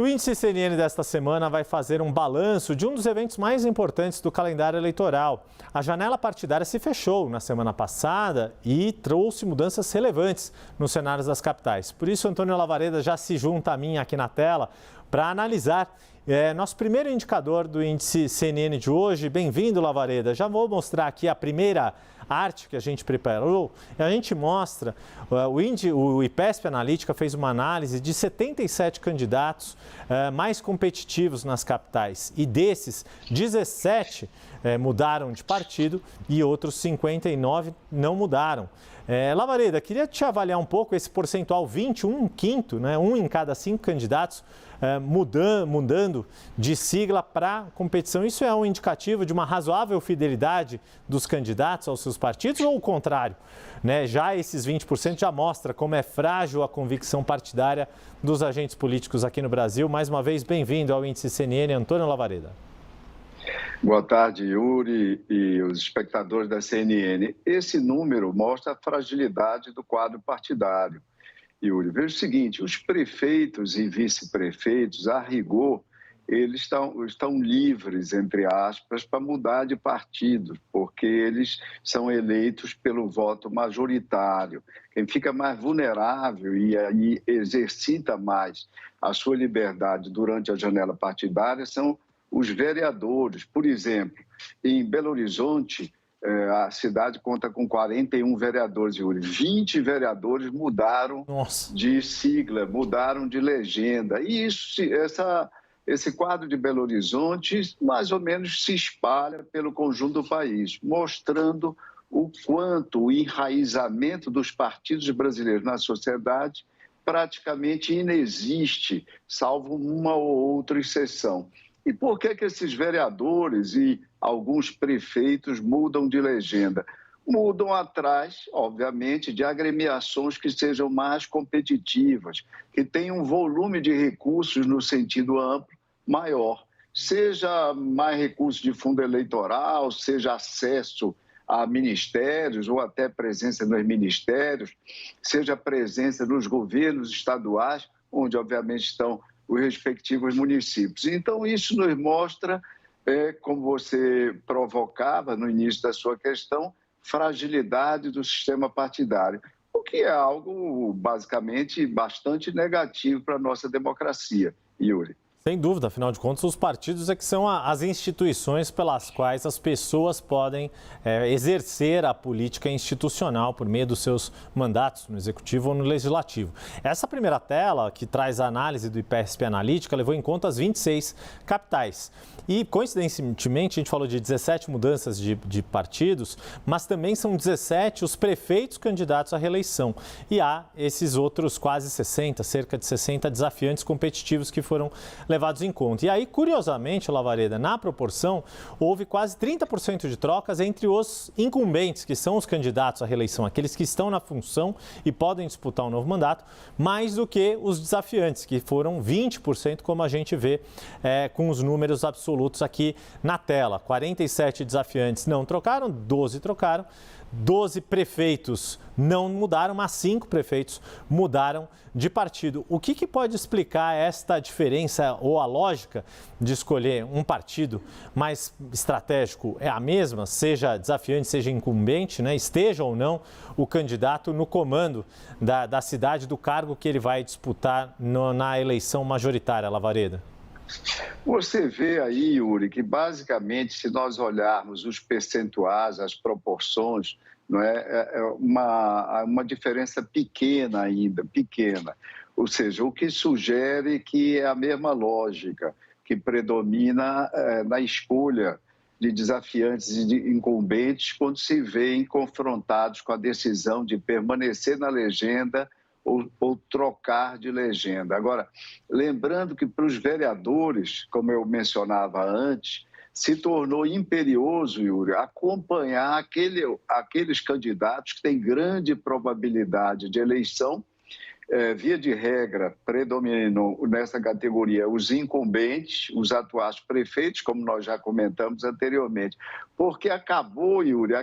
o índice CNN desta semana vai fazer um balanço de um dos eventos mais importantes do calendário eleitoral. A janela partidária se fechou na semana passada e trouxe mudanças relevantes nos cenários das capitais. Por isso, Antônio Lavareda já se junta a mim aqui na tela para analisar nosso primeiro indicador do índice CNN de hoje. Bem-vindo, Lavareda. Já vou mostrar aqui a primeira arte que a gente preparou. A gente mostra, o IPESP Analítica fez uma análise de 77 candidatos mais competitivos nas capitais. E desses, 17 mudaram de partido e outros 59 não mudaram. Lavareda, queria te avaliar um pouco esse percentual 20, um quinto, né? Um em cada 5 candidatos mudando de sigla para competição. Isso é um indicativo de uma razoável fidelidade dos candidatos aos seus partidos ou o contrário? Né? Já esses 20% já mostra como é frágil a convicção partidária dos agentes políticos aqui no Brasil. Mais uma vez, bem-vindo ao Índice CNN, Antônio Lavareda. Boa tarde, Yuri e os espectadores da CNN. Esse número mostra a fragilidade do quadro partidário. Yuri, veja o seguinte, os prefeitos e vice-prefeitos, a rigor, eles estão livres, entre aspas, para mudar de partido, porque eles são eleitos pelo voto majoritário. Quem fica mais vulnerável e aí exercita mais a sua liberdade durante a janela partidária são os vereadores. Por exemplo, em Belo Horizonte, a cidade conta com 41 vereadores, Yuri. 20 vereadores mudaram de sigla, mudaram de legenda. E esse quadro de Belo Horizonte mais ou menos se espalha pelo conjunto do país, mostrando o quanto o enraizamento dos partidos brasileiros na sociedade praticamente inexiste, salvo uma ou outra exceção. E por que esses vereadores e alguns prefeitos mudam de legenda? Mudam atrás, obviamente, de agremiações que sejam mais competitivas, que tenham um volume de recursos no sentido amplo maior. Seja mais recursos de fundo eleitoral, seja acesso a ministérios ou até presença nos ministérios, seja presença nos governos estaduais, onde obviamente estão os respectivos municípios. Então, isso nos mostra, como você provocava no início da sua questão, fragilidade do sistema partidário, o que é algo, basicamente, bastante negativo para a nossa democracia, Yuri. Sem dúvida, afinal de contas, os partidos é que são as instituições pelas quais as pessoas podem exercer a política institucional por meio dos seus mandatos no Executivo ou no Legislativo. Essa primeira tela, que traz a análise do IPESP Analítica, levou em conta as 26 capitais. E, coincidentemente, a gente falou de 17 mudanças de partidos, mas também são 17 os prefeitos candidatos à reeleição. E há esses outros quase 60, cerca de 60 desafiantes competitivos que foram levados em conta. E aí, curiosamente, Lavareda, na proporção, houve quase 30% de trocas entre os incumbentes, que são os candidatos à reeleição, aqueles que estão na função e podem disputar um novo mandato, mais do que os desafiantes, que foram 20%, como a gente vê com os números absolutos aqui na tela. 47 desafiantes não trocaram, 12 trocaram. 12 prefeitos não mudaram, mas 5 prefeitos mudaram de partido. O que pode explicar esta diferença ou a lógica de escolher um partido mais estratégico? É a mesma, seja desafiante, seja incumbente, né? Esteja ou não o candidato no comando da cidade, do cargo que ele vai disputar na eleição majoritária, Lavareda? Você vê aí, Yuri, que basicamente, se nós olharmos os percentuais, as proporções, não é uma diferença pequena ainda, pequena. Ou seja, o que sugere que é a mesma lógica que predomina na escolha de desafiantes e de incumbentes quando se veem confrontados com a decisão de permanecer na legenda ou trocar de legenda. Agora, lembrando que para os vereadores, como eu mencionava antes, se tornou imperioso, Yuri, acompanhar aqueles candidatos que têm grande probabilidade de eleição. Via de regra, predominam nessa categoria os incumbentes, os atuais prefeitos, como nós já comentamos anteriormente, porque acabou, Yuri,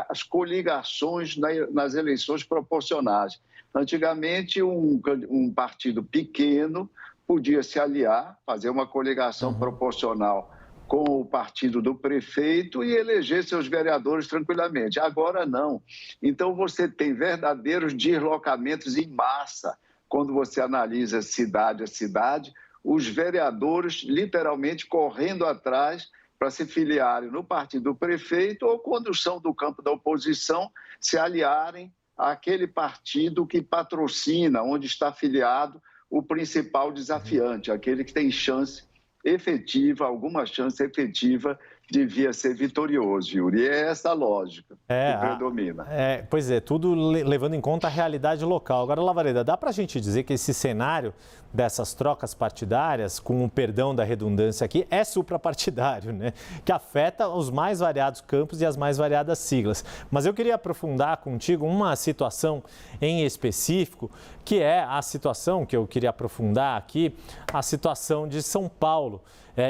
as coligações nas eleições proporcionais. Antigamente, um partido pequeno podia se aliar, fazer uma coligação proporcional com o partido do prefeito e eleger seus vereadores tranquilamente. Agora não. Então você tem verdadeiros deslocamentos em massa quando você analisa cidade a cidade, os vereadores literalmente correndo atrás para se filiarem no partido do prefeito ou, quando são do campo da oposição, se aliarem àquele partido que patrocina, onde está filiado o principal desafiante, aquele que tem chance efetiva, alguma chance efetiva de vir a ser vitorioso, Yuri. E é essa a lógica que predomina. Pois é, tudo levando em conta a realidade local. Agora, Lavareda, dá para a gente dizer que esse cenário dessas trocas partidárias, com o perdão da redundância aqui, é suprapartidário, né? Que afeta os mais variados campos e as mais variadas siglas. Mas eu queria aprofundar contigo uma situação em específico, que é a situação que eu queria aprofundar aqui, a situação de São Paulo.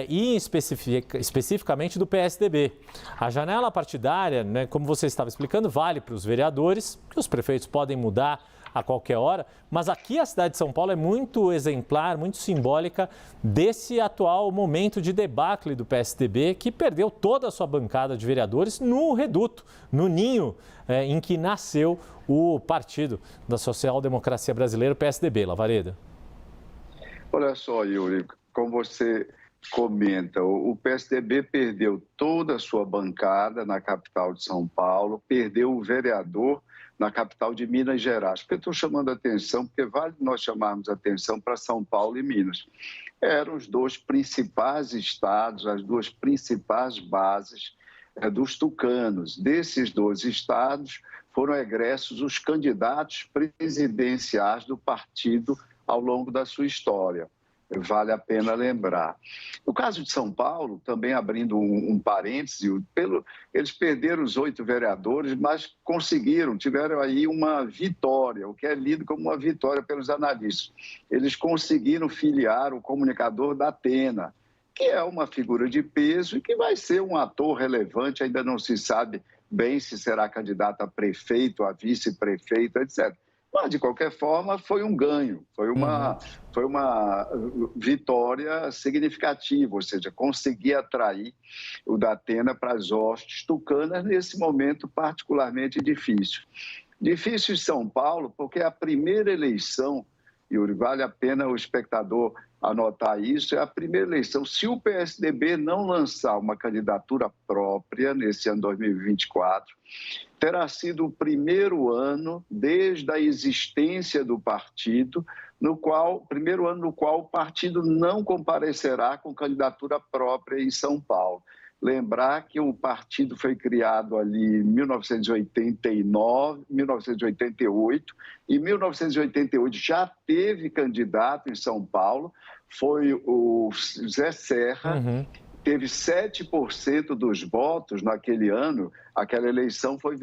E especificamente do PSDB. A janela partidária, né, como você estava explicando, vale para os vereadores, que os prefeitos podem mudar a qualquer hora, mas aqui a cidade de São Paulo é muito exemplar, muito simbólica desse atual momento de debacle do PSDB, que perdeu toda a sua bancada de vereadores no reduto, no ninho em que nasceu o partido da social-democracia brasileira, o PSDB. Lavareda. Olha só, Yuri, como você comenta, o PSDB perdeu toda a sua bancada na capital de São Paulo, perdeu o vereador na capital de Minas Gerais. Porque eu estou chamando a atenção, porque vale nós chamarmos a atenção para São Paulo e Minas. Eram os dois principais estados, as duas principais bases dos tucanos. Desses dois estados foram egressos os candidatos presidenciais do partido ao longo da sua história. Vale a pena lembrar. No caso de São Paulo, também abrindo um parêntese, eles perderam os 8 vereadores, mas tiveram aí uma vitória, o que é lido como uma vitória pelos analistas. Eles conseguiram filiar o comunicador da Atena, que é uma figura de peso e que vai ser um ator relevante, ainda não se sabe bem se será candidato a prefeito, a vice-prefeito, etc. Mas, de qualquer forma, foi um ganho, foi uma vitória significativa, ou seja, conseguir atrair o Datena para as hostes tucanas nesse momento particularmente difícil. Difícil em São Paulo, porque a primeira eleição, Yuri, vale a pena o espectador anotar isso, é a primeira eleição. Se o PSDB não lançar uma candidatura própria nesse ano 2024, terá sido o primeiro ano desde a existência do partido, primeiro ano no qual o partido não comparecerá com candidatura própria em São Paulo. Lembrar que o partido foi criado ali em 1989, 1988, e em 1988 já teve candidato em São Paulo, foi o Zé Serra, teve 7% dos votos naquele ano. Aquela eleição foi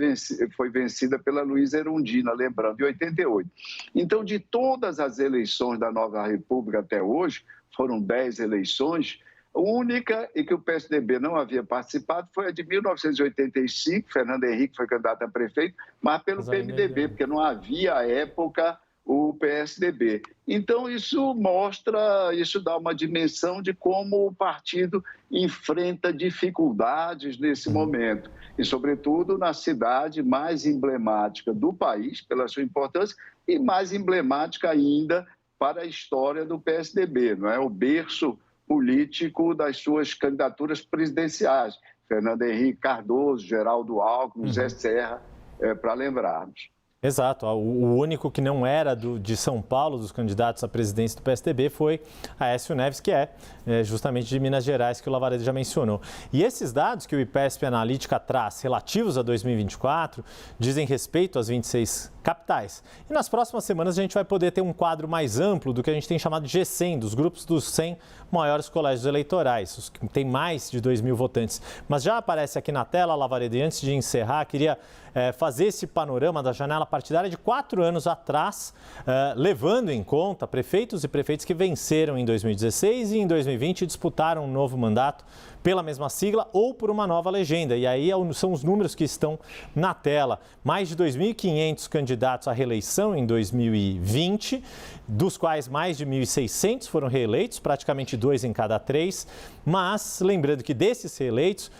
vencida pela Luísa Erundina, lembrando, em 88. Então, de todas as eleições da Nova República até hoje, foram 10 eleições, a única em que o PSDB não havia participado foi a de 1985, Fernando Henrique foi candidato a prefeito, mas pelo PMDB, porque não havia, à época, o PSDB. Então, isso dá uma dimensão de como o partido enfrenta dificuldades nesse momento. E, sobretudo, na cidade mais emblemática do país, pela sua importância, e mais emblemática ainda para a história do PSDB, não é? O berço político das suas candidaturas presidenciais. Fernando Henrique Cardoso, Geraldo Alckmin, Zé Serra, para lembrarmos. Exato. O único que não era de São Paulo, dos candidatos à presidência do PSDB, foi Aécio Neves, que é justamente de Minas Gerais, que o Lavareda já mencionou. E esses dados que o IPESP Analítica traz, relativos a 2024, dizem respeito às 26 capitais. E nas próximas semanas a gente vai poder ter um quadro mais amplo do que a gente tem chamado de G100, dos grupos dos 100 maiores colégios eleitorais, os que têm mais de 2.000 votantes. Mas já aparece aqui na tela, Lavareda, e antes de encerrar, queria fazer esse panorama da janela partidária de 4 anos atrás, levando em conta prefeitos e prefeitas que venceram em 2016 e em 2020 disputaram um novo mandato pela mesma sigla ou por uma nova legenda. E aí são os números que estão na tela. Mais de 2.500 candidatos à reeleição em 2020, dos quais mais de 1.600 foram reeleitos, praticamente 2 em cada 3. Mas, lembrando que desses reeleitos,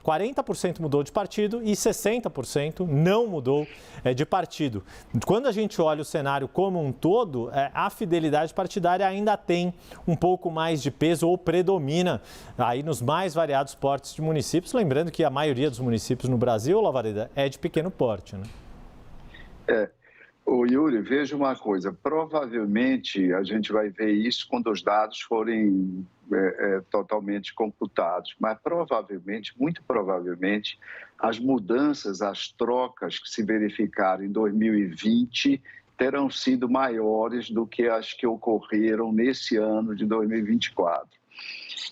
40% mudou de partido e 60% não mudou de partido. Quando a gente olha o cenário como um todo, a fidelidade partidária ainda tem um pouco mais de peso ou predomina aí nos mais variados portes de municípios. Lembrando que a maioria dos municípios no Brasil, Lavareda, é de pequeno porte, né? Ô Yuri, veja uma coisa, provavelmente a gente vai ver isso quando os dados forem totalmente computados, mas provavelmente, muito provavelmente, as mudanças, as trocas que se verificaram em 2020 terão sido maiores do que as que ocorreram nesse ano de 2024.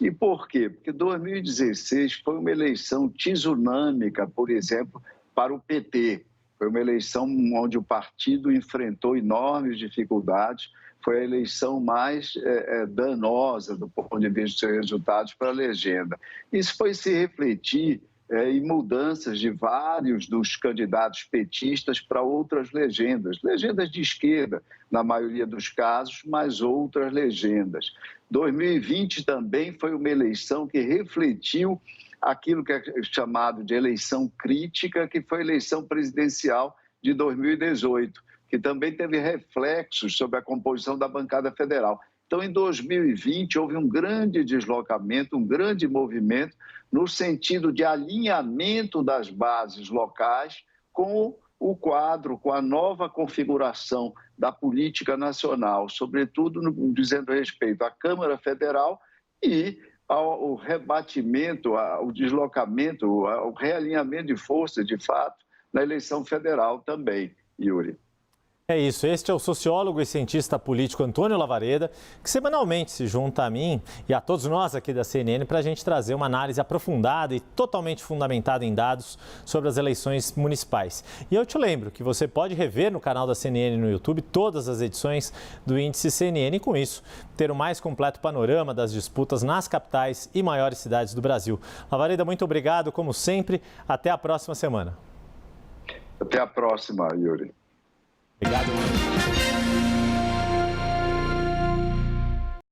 E por quê? Porque 2016 foi uma eleição tsunâmica, por exemplo, para o PT. Foi uma eleição onde o partido enfrentou enormes dificuldades, foi a eleição mais danosa do ponto de vista dos resultados para a legenda. Isso foi se refletir em mudanças de vários dos candidatos petistas para outras legendas de esquerda, na maioria dos casos, mas outras legendas. 2020 também foi uma eleição que refletiu aquilo que é chamado de eleição crítica, que foi a eleição presidencial de 2018, que também teve reflexos sobre a composição da bancada federal. Então, em 2020, houve um grande deslocamento, um grande movimento no sentido de alinhamento das bases locais com o quadro, com a nova configuração da política nacional, sobretudo no dizendo respeito à Câmara Federal e ao rebatimento, ao deslocamento, ao realinhamento de forças, de fato, na eleição federal também, Yuri. É isso, este é o sociólogo e cientista político Antônio Lavareda, que semanalmente se junta a mim e a todos nós aqui da CNN para a gente trazer uma análise aprofundada e totalmente fundamentada em dados sobre as eleições municipais. E eu te lembro que você pode rever no canal da CNN no YouTube todas as edições do Índice CNN e, com isso, ter o mais completo panorama das disputas nas capitais e maiores cidades do Brasil. Lavareda, muito obrigado, como sempre. Até a próxima semana. Até a próxima, Yuri. Obrigado.